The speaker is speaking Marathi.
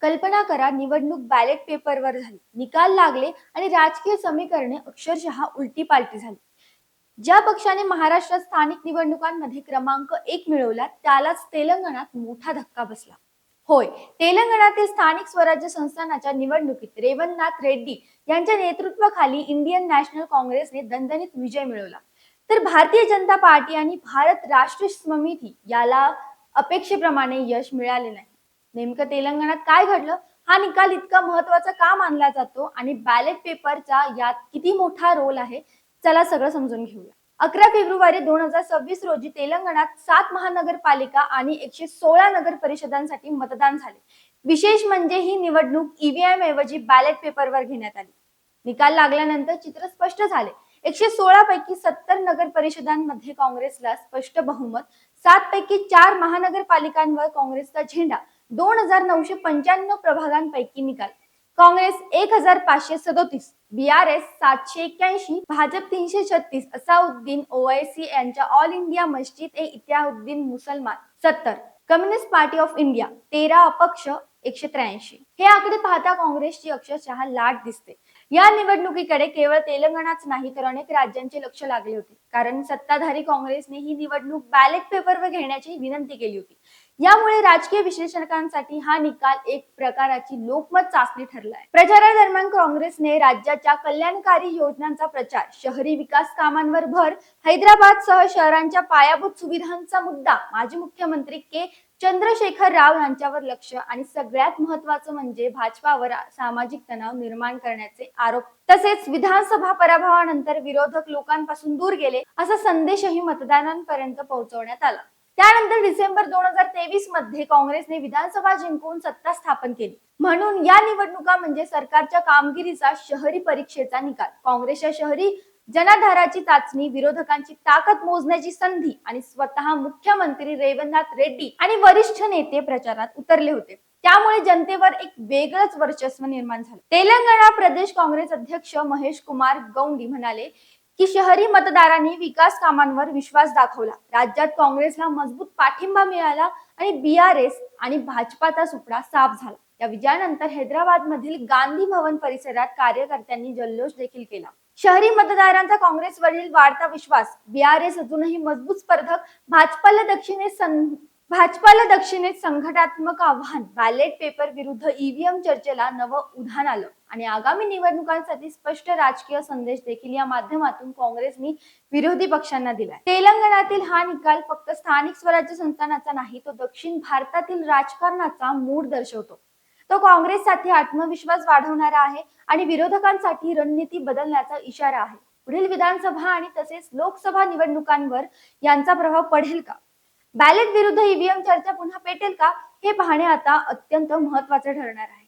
कल्पना करा, निवडणूक बॅलेट पेपरवर झाली, निकाल लागले आणि राजकीय समीकरणे अक्षरशः उलटी पालटी झाली. ज्या पक्षाने महाराष्ट्रात स्थानिक निवडणुकांमध्ये क्रमांक 1 मिळवला त्यालाच तेलंगणात मोठा धक्का बसला. होय, तेलंगणातील स्थानिक स्वराज्य संस्थानाच्या निवडणुकीत रेवन्नाथ रेड्डी यांच्या नेतृत्वाखाली इंडियन नॅशनल काँग्रेसने दणदणीत विजय मिळवला. तर भारतीय जनता पार्टी आणि भारत राष्ट्र समिती याला अपेक्षेप्रमाणे यश मिळाले नाही. नेमकं तेलंगणात काय घडलं, हा निकाल इतका महत्वाचा का मानला जातो आणि बॅलेट पेपरचा यात किती मोठा रोल आहे, चला सगळं समजून घेऊया. 11 फेब्रुवारी 2026 रोजी तेलंगणात 7 महानगरपालिका आणि 116 नगर परिषदांसाठी मतदान झाले. विशेष म्हणजे ही निवडणूक ईव्हीएम ऐवजी बॅलेट पेपरवर घेण्यात आली. निकाल लागल्यानंतर चित्र स्पष्ट झाले. 116 पैकी 70 नगर परिषदांमध्ये काँग्रेसला स्पष्ट बहुमत, 7 पैकी 4 महानगरपालिकांवर काँग्रेसचा झेंडा, 2995 प्रभागांपैकी निकाल. काँग्रेस 1537, बीआरएस 781, भाजप 336, असाउद्दीन ओवैसी यांच्या ऑल इंडिया मस्जिद ए इत्तेहादुद्दीन मुसलमान 70, कम्युनिस्ट पार्टी ऑफ इंडिया 13, अपक्ष 183. हे आकडे पाहता काँग्रेसची अक्षरशः लाट दिसते. या निवडणुकीकडे केवळ तेलंगणाच नाही तर अनेक राज्यांचे लक्ष लागले होते, कारण सत्ताधारी काँग्रेसने ही निवडणूक बॅलेट पेपरवर घेण्याची विनंती केली होती. यामुळे राजकीय विश्लेषकांसाठी हा निकाल एक प्रकारची लोकमत चाचणी ठरला आहे. प्रचारादरम्यान काँग्रेसने राज्याच्या कल्याणकारी योजनांचा प्रचार, शहरी विकास कामांवर भर, हैदराबाद सह शहरांच्या पायाभूत सुविधांचा मुद्दा, माजी मुख्यमंत्री के चंद्रशेखर राव यांच्यावर लक्ष आणि सगळ्यात महत्त्वाचं म्हणजे भाजपावर सामाजिक तणाव निर्माण करण्याचे आरोप, तसेच विधानसभा पराभवानंतर विरोधक लोकांपासून दूर गेले असा संदेशही मतदारांपर्यंत पोहोचवण्यात आला. त्यानंतर डिसेंबर 2023 मध्ये काँग्रेसने विधानसभा जिंकून सत्ता स्थापन केली. म्हणून या निवडणुका म्हणजे सरकारच्या कामगिरीचा शहरी परीक्षेचा निकाल, काँग्रेसच्या शहरी जनाधाराची चाचणी, विरोधकांची ताकद मोजण्याची संधी आणि स्वतः मुख्यमंत्री रेवन्नाथ रेड्डी आणि वरिष्ठ नेते प्रचारात उतरले होते. त्यामुळे जनतेवर एक वेगळंच वर्चस्व निर्माण झालं. तेलंगणा प्रदेश काँग्रेस अध्यक्ष महेश कुमार गौंडी म्हणाले की शहरी मतदारांनी विकास कामांवर विश्वास दाखवला, राज्यात काँग्रेसला मजबूत पाठिंबा मिळाला आणि बीआरएस आणि भाजपाचा सुपडा साफ झाला. या विजयानंतर हैदराबाद मधील गांधी भवन परिसरात कार्यकर्त्यांनी जल्लोष देखील केला. शहरी मतदारांचा काँग्रेसवरील वाढता विश्वास, बीआरएस अजूनही मजबूत स्पर्धक, भाजपाला दक्षिणेत संघटनात्मक आव्हान, बॅलेट पेपर विरुद्ध ईव्हीएम चर्चेला नवं उधाण आलं आणि आगामी निवडणुकांसाठी स्पष्ट राजकीय संदेश देखील या माध्यमातून काँग्रेसने विरोधी पक्षांना दिलाय. तेलंगणातील हा निकाल फक्त स्थानिक स्वराज्य संस्थानाचा नाही, तो दक्षिण भारतातील राजकारणाचा मूड दर्शवतो. तो काँग्रेससाठी आत्मविश्वास वाढवणारा आहे आणि विरोधकांसाठी रणनीती बदलण्याचा इशारा आहे. पुढील विधानसभा आणि तसेच लोकसभा निवडणुकांवर यांचा प्रभाव पडेल का? बॅलेट विरुद्ध ईव्हीएम चर्चा पुन्हा पेटेल का? हे पाहणे आता अत्यंत महत्त्वाचे ठरणार आहे.